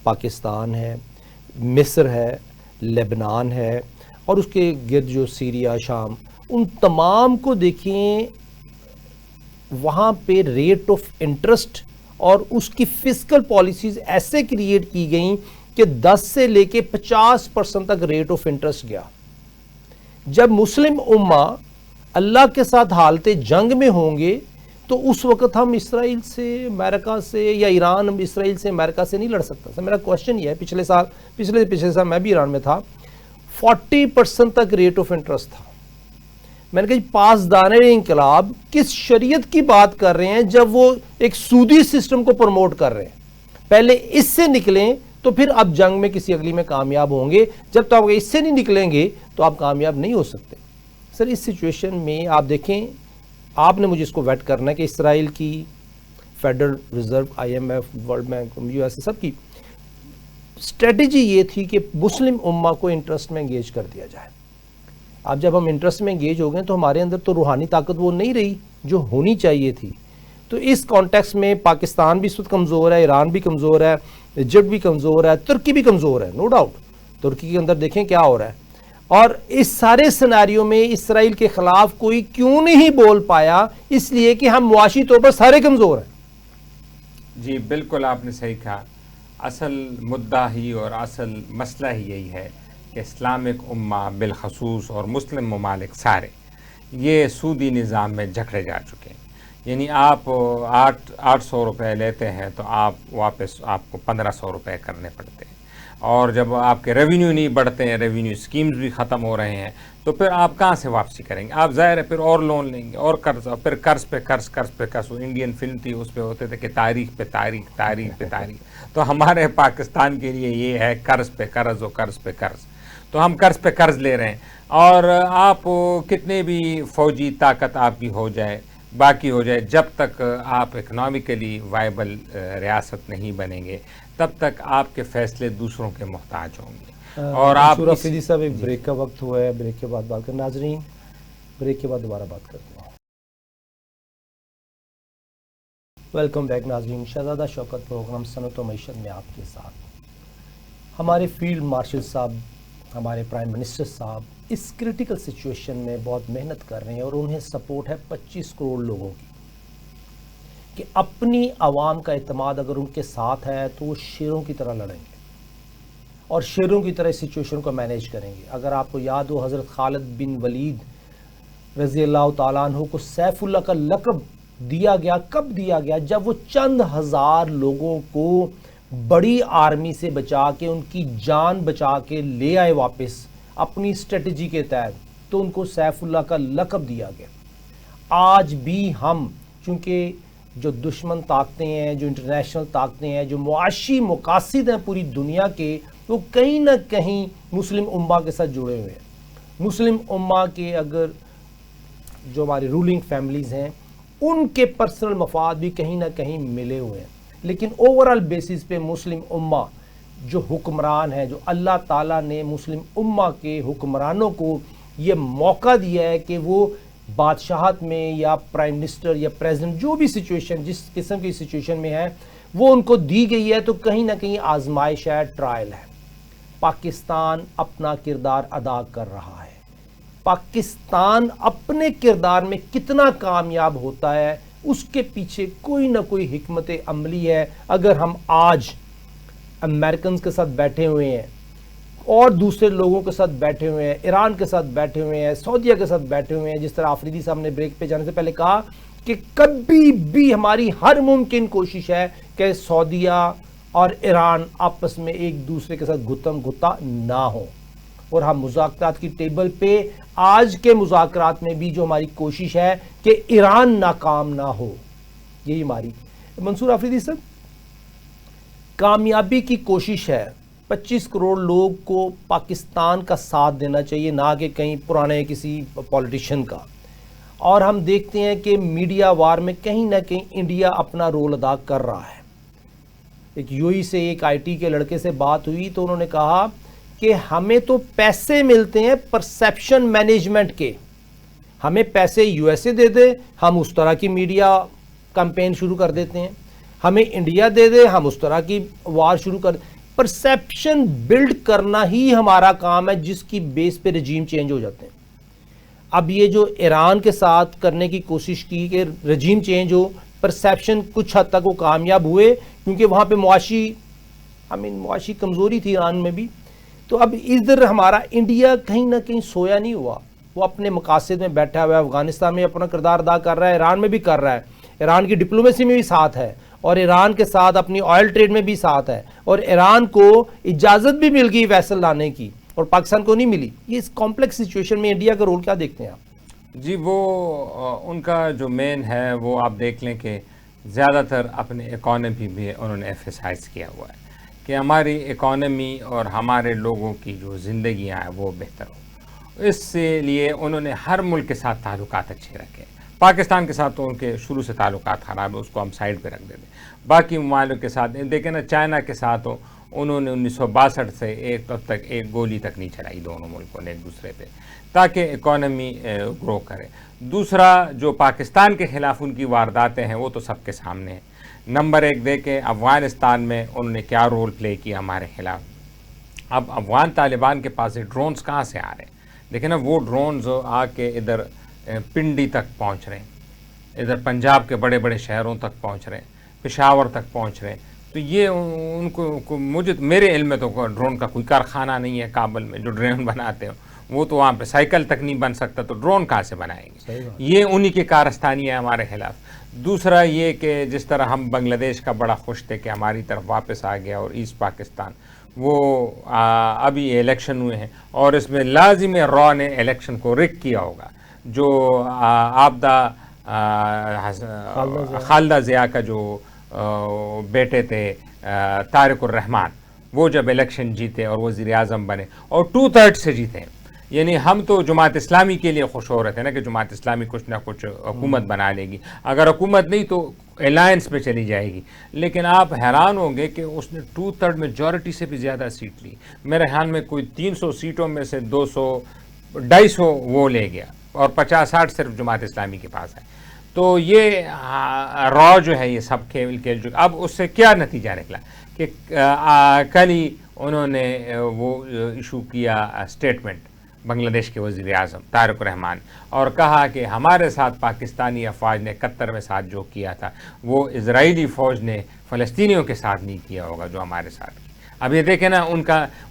پاکستان ہے, مصر ہے, لبنان ہے, اور اس کے گرد جو سیریا, شام, ان تمام کو دیکھیں وہاں پہ ریٹ آف انٹرسٹ اور اس کی فسکل پالیسیز ایسے کریٹ کی گئیں کہ 10 سے لے کے 50% تک ریٹ آف انٹرسٹ گیا. جب مسلم امہ اللہ کے ساتھ حالت جنگ میں ہوں گے تو اس وقت ہم اسرائیل سے, امریکہ سے, یا ایران اسرائیل سے, امریکہ سے نہیں لڑ سکتا. سر میرا کوشچن یہ ہے, پچھلے سال میں بھی ایران میں تھا, 40% تک ریٹ آف انٹرسٹ تھا. میں نے کہا پاسداران انقلاب کس شریعت کی بات کر رہے ہیں جب وہ ایک سودی سسٹم کو پروموٹ کر رہے ہیں؟ پہلے اس سے نکلیں تو پھر آپ جنگ میں کسی اگلی میں کامیاب ہوں گے. جب تک آپ اس سے نہیں نکلیں گے تو آپ کامیاب نہیں ہو سکتے. سر اس سچویشن میں آپ دیکھیں, آپ نے مجھے اس کو ویٹ کرنا ہے کہ اسرائیل کی federal reserve, IMF, world bank, US سب کی اسٹریٹجی یہ تھی کہ مسلم امہ کو انٹرسٹ میں انگیج کر دیا جائے. اب جب ہم انٹرسٹ میں انگیج ہو گئے تو ہمارے اندر تو روحانی طاقت وہ نہیں رہی جو ہونی چاہیے تھی. تو اس کانٹیکس میں پاکستان بھی اس وقت کمزور ہے, ایران بھی کمزور ہے, ایجپٹ بھی کمزور ہے, ترکی بھی کمزور ہے, نو ڈاؤٹ. ترکی کے اندر دیکھیں کیا ہو رہا ہے. اور اس سارے سیناریو میں اسرائیل کے خلاف کوئی کیوں نہیں بول پایا؟ اس لیے کہ ہم معاشی طور پر سارے کمزور ہیں. جی بالکل آپ نے صحیح کہا. اصل مدعا ہی اور اصل مسئلہ ہی یہی ہے کہ اسلامک امہ بالخصوص اور مسلم ممالک سارے یہ سودی نظام میں جکڑے جا چکے ہیں. یعنی آپ 800 روپے لیتے ہیں تو آپ واپس آپ کو 1500 روپے کرنے پڑتے ہیں، اور جب آپ کے ریونیو نہیں بڑھتے ہیں، ریونیو اسکیمز بھی ختم ہو رہے ہیں، تو پھر آپ کہاں سے واپسی کریں گے؟ آپ ظاہر ہے پھر اور لون لیں گے اور قرض، اور پھر قرض پہ قرض، قرض پہ قرض۔ وہ انڈین فلم تھی، اس پہ ہوتے تھے کہ تاریخ پہ تاریخ، تاریخ پہ تاریخ۔ تو ہمارے پاکستان کے لیے یہ ہے قرض پہ قرض اور قرض پہ قرض۔ تو ہم قرض پہ قرض لے رہے ہیں، اور آپ کتنے بھی فوجی طاقت آپ کی ہو جائے، باقی ہو جائے، جب تک آپ اکنامکلی وائبل ریاست نہیں بنیں گے تب تک آپ کے فیصلے دوسروں کے محتاج ہوں گے۔ اور آپ منصور افریدی صاحب، ایک بریک کا وقت ہوا ہے، بریک کے بعد بات کریں۔ ناظرین، بریک کے بعد دوبارہ بات کرتے ہیں۔ ویلکم بیک ناظرین، شہزادہ شوکت پروگرام صنعت و معیشت میں آپ کے ساتھ۔ ہمارے فیلڈ مارشل صاحب، ہمارے پرائم منسٹر صاحب اس کرٹیکل سچویشن میں بہت محنت کر رہے ہیں، اور انہیں سپورٹ ہے 25 کروڑ لوگوں کی، کہ اپنی عوام کا اعتماد اگر ان کے ساتھ ہے تو وہ شیروں کی طرح لڑیں گے اور شیروں کی طرح اس سچویشن کو مینیج کریں گے۔ اگر آپ کو یاد ہو، حضرت خالد بن ولید رضی اللہ تعالیٰ عنہ کو سیف اللہ کا لقب دیا گیا، کب دیا گیا؟ جب وہ چند ہزار لوگوں کو بڑی آرمی سے بچا کے، ان کی جان بچا کے لے آئے واپس اپنی اسٹریٹجی کے تحت، تو ان کو سیف اللہ کا لقب دیا گیا۔ آج بھی ہم، چونکہ جو دشمن طاقتیں ہیں، جو انٹرنیشنل طاقتیں ہیں، جو معاشی مقاصد ہیں پوری دنیا کے، وہ کہیں نہ کہیں مسلم امہ کے ساتھ جڑے ہوئے ہیں۔ مسلم امہ کے اگر جو ہماری رولنگ فیملیز ہیں، ان کے پرسنل مفاد بھی کہیں نہ کہیں ملے ہوئے ہیں، لیکن اوورال بیسس پہ مسلم امہ جو حکمران ہیں، جو اللہ تعالیٰ نے مسلم امہ کے حکمرانوں کو یہ موقع دیا ہے کہ وہ بادشاہت میں یا پرائم منسٹر یا پریزیڈنٹ، جو بھی سچویشن، جس قسم کی سچویشن میں ہے، وہ ان کو دی گئی ہے، تو کہیں نہ کہیں آزمائش ہے، ٹرائل ہے۔ پاکستان اپنا کردار ادا کر رہا ہے۔ پاکستان اپنے کردار میں کتنا کامیاب ہوتا ہے، اس کے پیچھے کوئی نہ کوئی حکمت عملی ہے۔ اگر ہم آج امریکنز کے ساتھ بیٹھے ہوئے ہیں اور دوسرے لوگوں کے ساتھ بیٹھے ہوئے ہیں، ایران کے ساتھ بیٹھے ہوئے ہیں، سعودیہ کے ساتھ بیٹھے ہوئے ہیں، جس طرح آفریدی صاحب نے بریک پہ جانے سے پہلے کہا کہ کبھی بھی ہماری ہر ممکن کوشش ہے کہ سعودیہ اور ایران آپس میں ایک دوسرے کے ساتھ گتم گتا نہ ہو، اور ہم مذاکرات کی ٹیبل پہ آج کے مذاکرات میں بھی جو ہماری کوشش ہے کہ ایران ناکام نہ ہو، یہی ہماری۔ منصور آفریدی صاحب، کامیابی کی کوشش ہے، 25 کروڑ لوگ کو پاکستان کا ساتھ دینا چاہیے، نہ کہ کہیں پرانے کسی پولیٹیشین کا۔ اور ہم دیکھتے ہیں کہ میڈیا وار میں کہیں نہ کہیں انڈیا اپنا رول ادا کر رہا ہے۔ ایک یو ای سے ایک آئی ٹی کے لڑکے سے بات ہوئی تو انہوں نے کہا کہ ہمیں تو پیسے ملتے ہیں پرسیپشن مینجمنٹ کے، ہمیں پیسے یو ایس اے دے دے، ہم اس طرح کی میڈیا کمپین شروع کر دیتے ہیں، ہمیں انڈیا دے دے، ہم اس طرح کی وار شروع کر دیں۔ پرسیپشن بلڈ کرنا ہی ہمارا کام ہے، جس کی بیس پہ رجیم چینج ہو جاتے ہیں۔ اب یہ جو ایران کے ساتھ کرنے کی کوشش کی کہ رجیم چینج ہو، پرسیپشن کچھ حد تک وہ کامیاب ہوئے، کیونکہ وہاں پہ معاشی کمزوری تھی ایران میں بھی۔ تو اب ادھر ہمارا انڈیا کہیں نہ کہیں سویا نہیں ہوا، وہ اپنے مقاصد میں بیٹھا ہوا ہے، افغانستان میں اپنا کردار ادا کر رہا ہے، ایران میں بھی کر رہا ہے، ایران کی ڈپلومیسی میں بھی ساتھ ہے، اور ایران کے ساتھ اپنی آئل ٹریڈ میں بھی ساتھ ہے، اور ایران کو اجازت بھی مل گئی ویسل لانے کی اور پاکستان کو نہیں ملی۔ یہ اس کمپلیکس سچویشن میں انڈیا کا رول کیا دیکھتے ہیں آپ؟ جی، وہ ان کا جو مین ہے وہ آپ دیکھ لیں کہ زیادہ تر اپنے اکانومی بھی انہوں نے ایفیسائز کیا ہوا ہے کہ ہماری اکانومی اور ہمارے لوگوں کی جو زندگیاں ہیں وہ بہتر ہو۔ اس سے لیے انہوں نے ہر ملک کے ساتھ تعلقات اچھے رکھے۔ پاکستان کے ساتھ تو ان کے شروع سے تعلقات خراب ہے، اس کو ہم سائڈ پہ رکھ دیتے ہیں۔ باقی ممالک کے ساتھ دیکھیں نا، چائنا کے ساتھ انہوں نے 1962 سے ایک تب تک ایک گولی تک نہیں چلائی دونوں ملکوں نے ایک دوسرے پہ، تاکہ اکانومی گرو کرے۔ دوسرا، جو پاکستان کے خلاف ان کی وارداتیں ہیں وہ تو سب کے سامنے ہیں۔ نمبر 1 دیکھیں افغانستان میں انہوں نے کیا رول پلے کیا ہمارے خلاف۔ اب افغان طالبان کے پاس ڈرونز کہاں سے آ رہے ہیں؟ دیکھیں نا، وہ ڈرونز آ کے ادھر پنڈی تک پہنچ رہے ہیں، ادھر پنجاب کے بڑے بڑے شہروں تک پہنچ رہے ہیں، پشاور تک پہنچ رہے ہیں۔ تو یہ ان کو میرے علم میں تو ڈرون کا کوئی کارخانہ نہیں ہے کابل میں جو ڈرون بناتے ہیں، وہ تو وہاں پہ سائیکل تک نہیں بن سکتا تو ڈرون کہاں سے بنائیں گے؟ یہ انہی کی کارستانی ہے ہمارے خلاف. دوسرا یہ کہ جس طرح ہم بنگلہ دیش کا بڑا خوش تھے کہ ہماری طرف واپس آ گیا اور ایسٹ پاکستان، وہ ابھی الیکشن ہوئے ہیں اور اس میں لازم را نے الیکشن کو رک کیا ہوگا. جو آبدہ خالدہ ضیاء کا جو بیٹے تھے طارق الرحمان، وہ جب الیکشن جیتے اور وزیر اعظم بنے اور 2/3 سے جیتے، یعنی ہم تو جماعت اسلامی کے لیے خوش ہو رہے تھے نا کہ جماعت اسلامی کچھ نہ کچھ حکومت بنا لے گی، اگر حکومت نہیں تو الائنس پہ چلی جائے گی. لیکن آپ حیران ہوں گے کہ اس نے 2/3 میجورٹی سے بھی زیادہ سیٹ لی. میرے خیال میں کوئی 300 سیٹوں میں سے 200-250 وہ لے گیا اور 50-60 صرف جماعت اسلامی کے پاس ہے. تو یہ را جو ہے یہ سب کھیل جو اب اس سے کیا نتیجہ نکلا کہ کل ہی انہوں نے وہ ایشو کیا اسٹیٹمنٹ بنگلہ دیش کے وزیر اعظم طارق الرحمان، اور کہا کہ ہمارے ساتھ پاکستانی افواج نے 71 میں ساتھ جو کیا تھا وہ اسرائیلی فوج نے فلسطینیوں کے ساتھ نہیں کیا ہوگا جو ہمارے ساتھ کی. اب یہ دیکھیں نا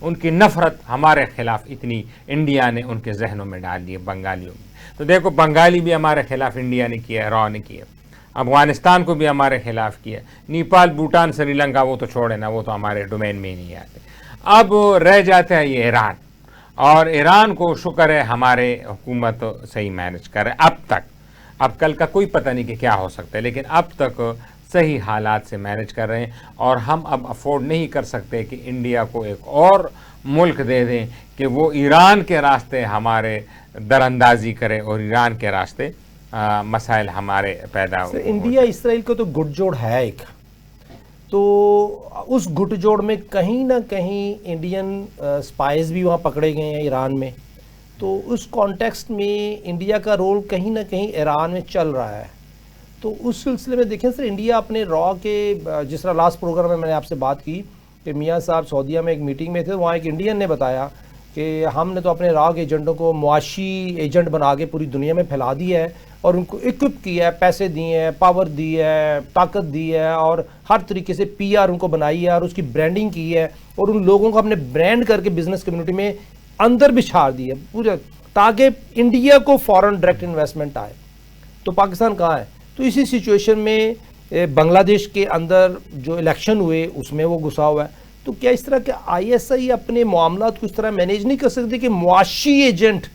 ان کی نفرت ہمارے خلاف اتنی انڈیا نے ان کے ذہنوں میں ڈال دی ہے، بنگالیوں میں. تو دیکھو بنگالی بھی ہمارے خلاف انڈیا نے کیا ہے، را نے کیا، افغانستان کو بھی ہمارے خلاف کیا، نیپال، بھوٹان، سری لنکا وہ تو چھوڑے نا، وہ تو ہمارے ڈومین میں ہی نہیں آتے. اب رہ جاتا ہے یہ ایران، اور ایران کو شکر ہے ہمارے حکومت صحیح مینج کر رہے اب تک. اب کل کا کوئی پتہ نہیں کہ کیا ہو سکتا ہے، لیکن اب تک صحیح حالات سے مینج کر رہے ہیں. اور ہم اب افورڈ نہیں کر سکتے کہ انڈیا کو ایک اور ملک دے دیں کہ وہ ایران کے راستے ہمارے در اندازی کرے اور ایران کے راستے مسائل ہمارے پیدا ہو. انڈیا اسرائیل کو تو گٹ جوڑ ہے ایک، تو اس گٹ جوڑ میں کہیں نہ کہیں انڈین سپائز بھی وہاں پکڑے گئے ہیں ایران میں. تو اس کانٹیکسٹ میں انڈیا کا رول کہیں نہ کہیں ایران میں چل رہا ہے. تو اس سلسلے میں دیکھیں سر، انڈیا اپنے را کے جس طرح لاسٹ پروگرام میں نے آپ سے بات کی کہ میاں صاحب سعودیہ میں ایک میٹنگ میں تھے، وہاں ایک انڈین نے بتایا کہ ہم نے تو اپنے را کے ایجنٹوں کو معاشی ایجنٹ بنا کے پوری دنیا میں پھیلا دیا ہے اور ان کو اکوپ کیا ہے، پیسے دیے ہیں، پاور دی ہے، طاقت دی ہے، اور ہر طریقے سے پی آر ان کو بنائی ہے اور اس کی برانڈنگ کی ہے، اور ان لوگوں کو اپنے برانڈ کر کے بزنس کمیونٹی میں اندر بھی چھاڑ دی ہے پورے، تاکہ انڈیا کو فورن ڈائریکٹ انویسٹمنٹ آئے. تو پاکستان کہاں ہے؟ تو اسی سچویشن میں بنگلہ دیش کے اندر جو الیکشن ہوئے اس میں وہ گھسا ہوا ہے. تو کیا اس طرح کہ آئی ایس آئی اپنے معاملات کو اس طرح مینیج نہیں کر سکتے کہ معاشی ایجنٹ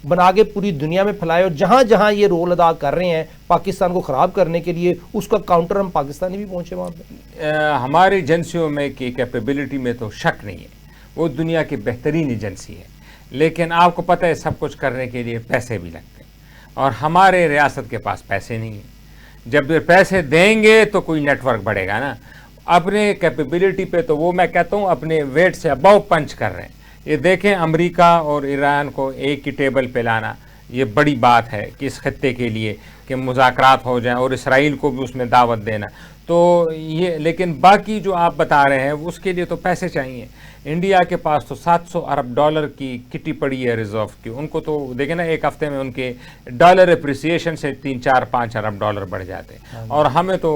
بنا کے پوری دنیا میں پھیلائے، اور جہاں جہاں یہ رول ادا کر رہے ہیں پاکستان کو خراب کرنے کے لیے اس کا کاؤنٹر ہم پاکستانی بھی پہنچے وہاں پہ؟ ہماری ایجنسیوں میں کی کیپیبلٹی میں تو شک نہیں ہے، وہ دنیا کی بہترین ایجنسی ہے، لیکن آپ کو پتہ ہے سب کچھ کرنے کے لیے پیسے بھی لگتے ہیں، اور ہمارے ریاست کے پاس پیسے نہیں ہیں. جب پیسے دیں گے تو کوئی نیٹ ورک بڑھے گا نا. اپنے کیپیبلٹی پہ تو وہ میں کہتا ہوں اپنے ویٹ سے ابو پنچ کر رہے ہیں. یہ دیکھیں امریکہ اور ایران کو ایک ہی ٹیبل پہ لانا یہ بڑی بات ہے کہ اس خطے کے لیے کہ مذاکرات ہو جائیں، اور اسرائیل کو بھی اس میں دعوت دینا. تو یہ لیکن باقی جو آپ بتا رہے ہیں اس کے لیے تو پیسے چاہیے. انڈیا کے پاس تو $700 ارب کی کٹی پڑی ہے ریزرو کی. ان کو تو دیکھیں نا ایک ہفتے میں ان کے ڈالر اپریسیشن سے 3-4-5 ارب ڈالر بڑھ جاتے ہیں، اور ہمیں تو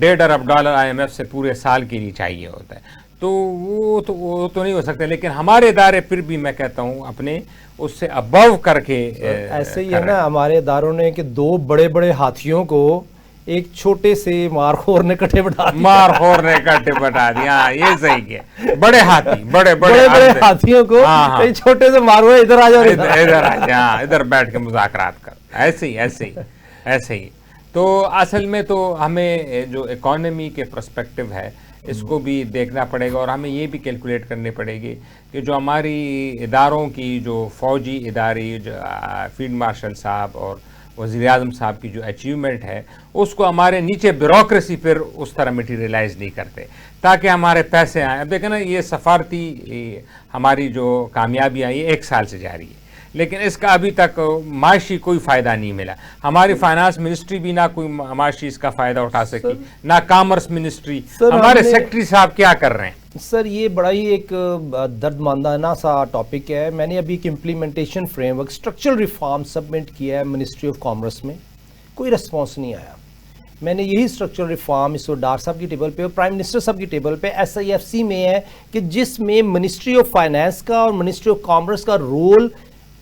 $1.5 ارب IMF سے پورے سال کے لیے چاہیے ہوتا ہے. تو وہ تو نہیں ہو سکتا، لیکن ہمارے ادارے پھر بھی میں کہتا ہوں اپنے اس سے ابو کر کے ایسے ہی ہے نا. ہمارے اداروں نے کہ 2 بڑے بڑے ہاتھیوں کو ایک چھوٹے سے مارخور نے کٹے بٹھا دیا. یہ صحیح کیا، بڑے ہاتھی بڑے ہاتھیوں کو چھوٹے سے مارو، ادھر آ جاؤ، ادھر آ جا، ادھر بیٹھ کے مذاکرات کر. ایسے ہی تو اصل میں تو ہمیں جو اکانومی کے پرسپیکٹو ہے اس کو بھی دیکھنا پڑے گا، اور ہمیں یہ بھی کیلکولیٹ کرنے پڑے گی کہ جو ہماری اداروں کی جو فوجی ادارے جو فیلڈ مارشل صاحب اور وزیر اعظم صاحب کی جو اچیومنٹ ہے اس کو ہمارے نیچے بیوروکریسی پھر اس طرح میٹیریلائز نہیں کرتے تاکہ ہمارے پیسے آئیں. اب دیکھیں نا یہ سفارتی ہماری جو کامیابی آئی 1 سال سے جاری ہے، لیکن اس کا ابھی تک معاشی کوئی فائدہ نہیں ملا. ہماری فائنانس منسٹری بھی نہ کوئی معاشی اس کا فائدہ اٹھا سکی، نہ کامرس منسٹری. ہمارے سیکٹری صاحب کیا کر رہے ہیں؟ سر یہ بڑا ہی ایک درد ماندانہ سا ٹاپک ہے. میں نے ابھی ایک implementation frame work structural reform submit کیا ہے منسٹری آف کامرس میں، کوئی رسپانس نہیں آیا. میں نے یہی اسٹرکچرل ریفارم اس وقت ڈار صاحب کی ٹیبل پہ اور پرائم منسٹر صاحب کی ٹیبل پہ SIFC میں ہے کہ جس میں منسٹری آف فائنانس کا اور منسٹری آف کامرس کا رول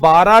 12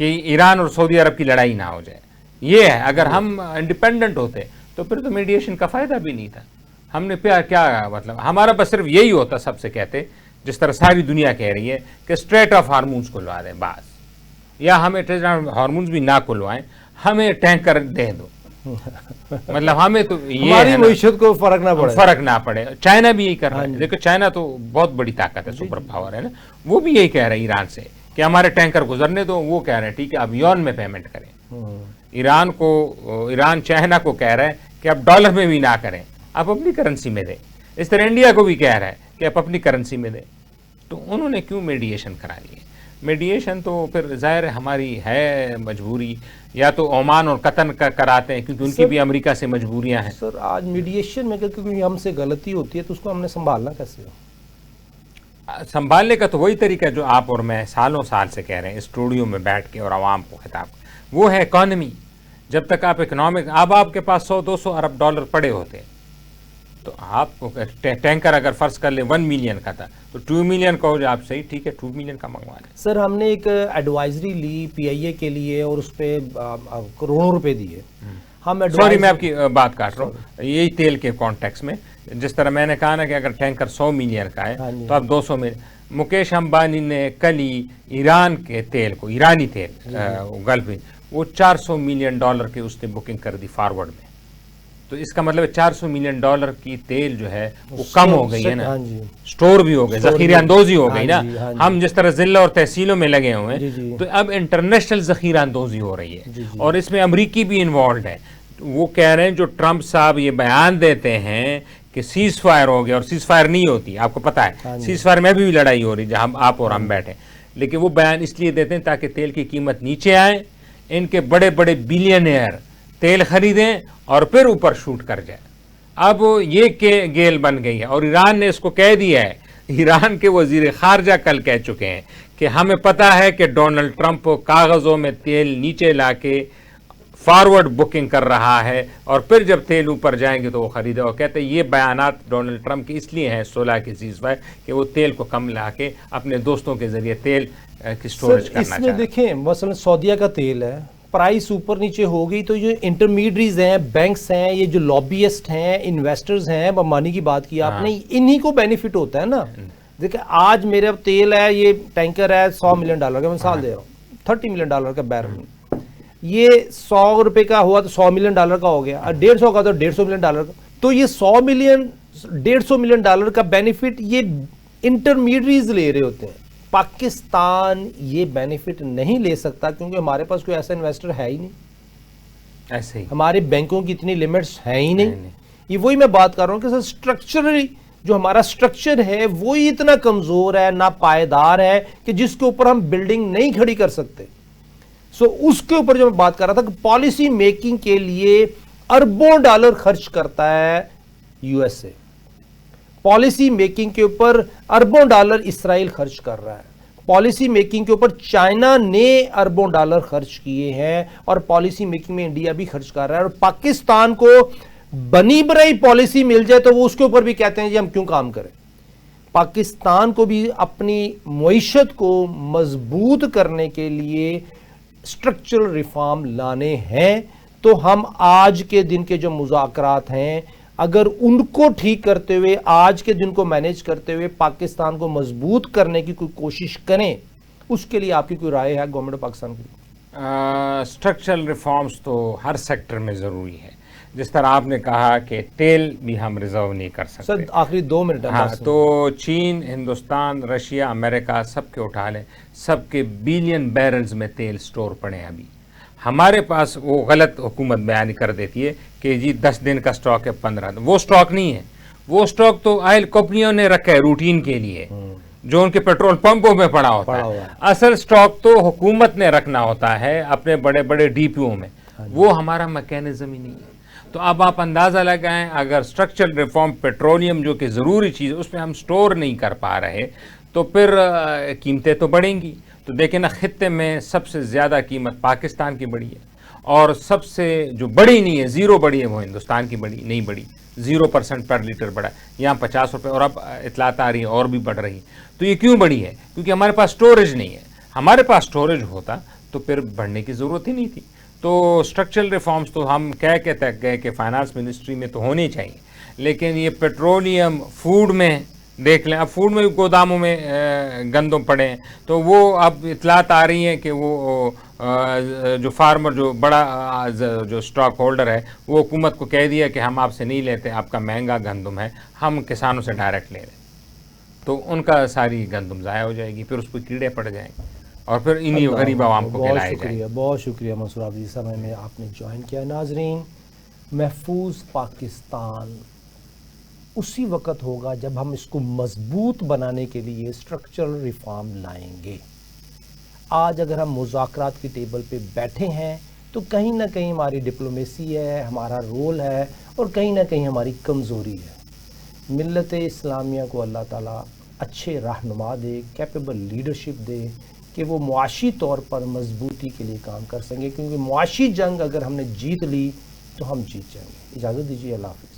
کہ ایران اور سعودی عرب کی لڑائی نہ ہو جائے. یہ ہے. اگر ہم انڈیپینڈنٹ ہوتے تو پھر تو میڈیشن کا فائدہ بھی نہیں تھا. ہم نے کیا مطلب ہمارا بس صرف یہی ہوتا سب سے کہتے, جس طرح ساری دنیا کہہ رہی ہے کہ اسٹریٹ آف ہارمونز کھلوا دیں بس, یا ہمیں ہارمونز بھی نہ کھلوائیں, ہمیں ٹینکر دے دو. مطلب ہمیں تو یہ ہماری معیشت کو فرق نہ پڑے. چائنا بھی یہی کر رہا ہے. دیکھو چائنا تو بہت بڑی طاقت ہے, سپر پاور ہے نا, وہ بھی یہی کہہ رہا ہے ایران سے کہ ہمارے ٹینکر گزرنے دو. وہ کہہ رہے ہیں ٹھیک ہے اب یون میں پیمنٹ کریں. ایران چائنا کو کہہ رہا ہے کہ اب ڈالر میں بھی نہ کریں, آپ اپنی کرنسی میں دیں. اس طرح انڈیا کو بھی کہہ رہا ہے کہ آپ اپنی کرنسی میں دیں. تو انہوں نے کیوں میڈیشن کرا لی ہے؟ میڈیشن تو پھر ظاہر ہماری ہے مجبوری, یا تو عمان اور قطر کا کراتے ہیں کیونکہ ان کی بھی امریکہ سے مجبوریاں ہیں. سر آج میڈیشن میں کیونکہ ہم سے غلطی ہوتی ہے تو اس کو ہم نے سنبھالنا کیسے ہو؟ سنبھالنے کا تو وہی طریقہ جو آپ اور میں سالوں سال سے کہہ رہے ہیں اسٹوڈیو میں بیٹھ کے اور عوام کو خطاب, وہ ہے اکانومی. جب تک آپ اکنامک, اب آپ کے پاس 100-200 ارب ڈالر پڑے ہوتے تو آپ کو ٹینکر اگر فرض کر لیں 1 ملین کا تھا تو 2 ملین کا ہو جائے, آپ صحیح ٹھیک ہے 2 ملین کا منگوا لیں. سر ہم نے ایک ایڈوائزری لی پی آئی اے کے لیے اور اس پہ کروڑوں روپے دیے. سوری میں آپ کی بات کاٹ رہا ہوں, یہی تیل کے کانٹیکس میں, جس طرح میں نے کہا نا کہ اگر ٹینکر 100 ملین کا ہے تو اب 200 ملین. مکیش امبانی نے کل ہی ایران کے تیل کو, ایرانی تیل گلف میں, وہ 400 ملین ڈالر کے اس نے بکنگ کر دی فارورڈ میں. تو اس کا مطلب 400 ملین ڈالر کی تیل جو ہے وہ کم ہو گئی ہے نا, سٹور بھی ہو گئے, ذخیرہ اندوزی ہو گئی نا. ہم جس طرح ضلع اور تحصیلوں میں لگے ہوئے ہیں تو اب انٹرنیشنل ذخیرہ اندوزی ہو رہی ہے, اور اس میں امریکی بھی انوالوڈ ہے. وہ کہہ رہے ہیں جو ٹرمپ صاحب یہ بیان دیتے ہیں کہ سیز فائر ہو گیا, اور سیز فائر نہیں ہوتی, آپ کو پتا ہے سیز فائر میں بھی لڑائی ہو رہی جہاں آپ اور ہم بیٹھے, لیکن وہ بیان اس لیے دیتے ہیں تاکہ تیل کی قیمت نیچے آئے, ان کے بڑے بڑے بلینئر تیل خریدیں اور پھر اوپر شوٹ کر جائے. اب یہ گیل بن گئی ہے, اور ایران نے اس کو کہہ دیا ہے. ایران کے وزیر خارجہ کل کہہ چکے ہیں کہ ہمیں پتا ہے کہ ڈونلڈ ٹرمپ کاغذوں میں تیل نیچے لا کے فارورڈ بکنگ کر رہا ہے, اور پھر جب تیل اوپر جائیں گے تو وہ خریدے. اور کہتے ہیں یہ بیانات ڈونلڈ ٹرمپ کے اس لیے ہیں 16 کی سیز فائر کہ وہ تیل کو کم لا کے اپنے دوستوں کے ذریعے تیل کی سٹوریج کرنا چاہتے ہیں. اس میں دیکھیں مثلا سعودیہ کا تیل ہے, پرائس اوپر نیچے ہو گئی تو جو انٹرمیڈیز ہیں, بینکس ہیں, یہ جو لابیسٹ ہیں, انویسٹرز ہیں, امبانی کی بات کی آپ نے, انہی کو بینیفٹ ہوتا ہے نا. دیکھیں آج میرا تیل ہے, یہ ٹینکر ہے $100 ملین کا, مثال دے رہا ہوں, $30 ملین کا بیرل. یہ 100 روپے کا ہوا تو $100 ملین کا ہو گیا, 150 کا تو $150 ملین کا. تو یہ 100 ملین $150 ملین کا بینیفٹ یہ انٹرمیڈیز لے رہے ہوتے ہیں. پاکستان یہ بینیفٹ نہیں لے سکتا کیونکہ ہمارے پاس کوئی ایسا انویسٹر ہے ہی نہیں, ایسے ہی ہمارے بینکوں کی اتنی لمٹس ہیں ہی نہیں. یہ وہی میں بات کر رہا ہوں کہ سر سٹرکچرلی جو ہمارا سٹرکچر ہے وہی اتنا کمزور ہے, نا پائیدار ہے کہ جس کے اوپر ہم بلڈنگ نہیں کھڑی کر سکتے. اس کے اوپر جو میں بات کر رہا تھا کہ پالیسی میکنگ کے لیے اربوں ڈالر خرچ کرتا ہے U S A, policy making کے اوپر اربوں ڈالر اسرائیل خرچ کر رہا ہے, پالیسی میکنگ کے اوپر چائنا نے اربوں ڈالر خرچ کیے ہیں, اور پالیسی میکنگ میں انڈیا بھی خرچ کر رہا ہے. اور پاکستان کو بنی برائی پالیسی مل جائے تو وہ اس کے اوپر بھی کہتے ہیں جی ہم کیوں کام کریں. پاکستان کو بھی اپنی معیشت کو مضبوط کرنے کے لیے اسٹرکچرل ریفارم لانے ہیں. تو ہم آج کے دن کے جو مذاکرات ہیں اگر ان کو ٹھیک کرتے ہوئے, آج کے دن کو مینیج کرتے ہوئے پاکستان کو مضبوط کرنے کی کوئی کوشش کریں, اس کے لیے آپ کی کوئی رائے ہے گورنمنٹ آف پاکستان کی؟ اسٹرکچرل ریفارمز تو ہر سیکٹر میں ضروری ہے. جس طرح آپ نے کہا کہ تیل بھی ہم ریزرو نہیں کر سکتے. سر آخری 2 منٹ. ہاں, تو چین, ہندوستان, رشیا, امریکہ سب کے اٹھا لیں, سب کے بلین بیرلز میں تیل سٹور پڑے ہیں. ابھی ہمارے پاس وہ غلط حکومت بیان کر دیتی ہے کہ جی 10 دن کا سٹاک ہے, 15 دن. وہ سٹاک نہیں ہے, وہ سٹاک تو آئل کمپنیوں نے رکھا ہے روٹین کے لیے جو ان کے پیٹرول پمپوں میں پڑا ہوتا ہے. اصل سٹاک تو حکومت نے رکھنا ہوتا ہے اپنے بڑے بڑے ڈی پی او میں, وہ ہمارا میکینزم ہی نہیں ہے. تو اب آپ اندازہ لگائیں اگر اسٹرکچرل ریفارم پیٹرولیم جو کہ ضروری چیز اس میں ہم سٹور نہیں کر پا رہے تو پھر قیمتیں تو بڑھیں گی. تو دیکھیں نا خطے میں سب سے زیادہ قیمت پاکستان کی بڑھی ہے, اور سب سے جو بڑی نہیں ہے, زیرو بڑی ہے, وہ ہندوستان کی بڑی نہیں بڑھی, 0% پر لیٹر بڑھا, یہاں 50 روپے, اور اب اطلاعات آ رہی ہیں اور بھی بڑھ رہی. تو یہ کیوں بڑھی ہے؟ کیونکہ ہمارے پاس سٹوریج نہیں ہے. ہمارے پاس سٹوریج ہوتا تو پھر بڑھنے کی ضرورت ہی نہیں تھی. تو اسٹرکچرل ریفارمز تو ہم کہہ تک گئے کہ فائنانس منسٹری میں تو ہونی چاہیے, لیکن یہ پیٹرولیم, فوڈ میں دیکھ لیں, اب فوڈ میں بھی گوداموں میں گندم پڑے ہیں, تو وہ اب اطلاعات آ رہی ہیں کہ وہ جو فارمر, جو بڑا جو اسٹاک ہولڈر ہے, وہ حکومت کو کہہ دیا کہ ہم آپ سے نہیں لیتے, آپ کا مہنگا گندم ہے, ہم کسانوں سے ڈائریکٹ لے رہے ہیں. تو ان کا ساری گندم ضائع ہو جائے گی, پھر اس پہ کیڑے پڑ جائیں گے, اور پھر انہی غریب عوام کو بہت کھلائے جائیں. شکریہ, بہت شکریہ منصور عابدی صاحب, میں آپ نے جوائن کیا. ناظرین, محفوظ پاکستان اسی وقت ہوگا جب ہم اس کو مضبوط بنانے کے لیے اسٹرکچرل ریفارم لائیں گے. آج اگر ہم مذاکرات کی ٹیبل پہ بیٹھے ہیں تو کہیں نہ کہیں ہماری ڈپلومیسی ہے, ہمارا رول ہے, اور کہیں نہ کہیں ہماری کمزوری ہے. ملت اسلامیہ کو اللہ تعالیٰ اچھے رہنما دے, کیپیبل لیڈرشپ دے کہ وہ معاشی طور پر مضبوطی کے لیے کام کر سکیں, کیونکہ معاشی جنگ اگر ہم نے جیت لی تو ہم جیت جائیں گے. اجازت دیجیے, اللہ حافظ.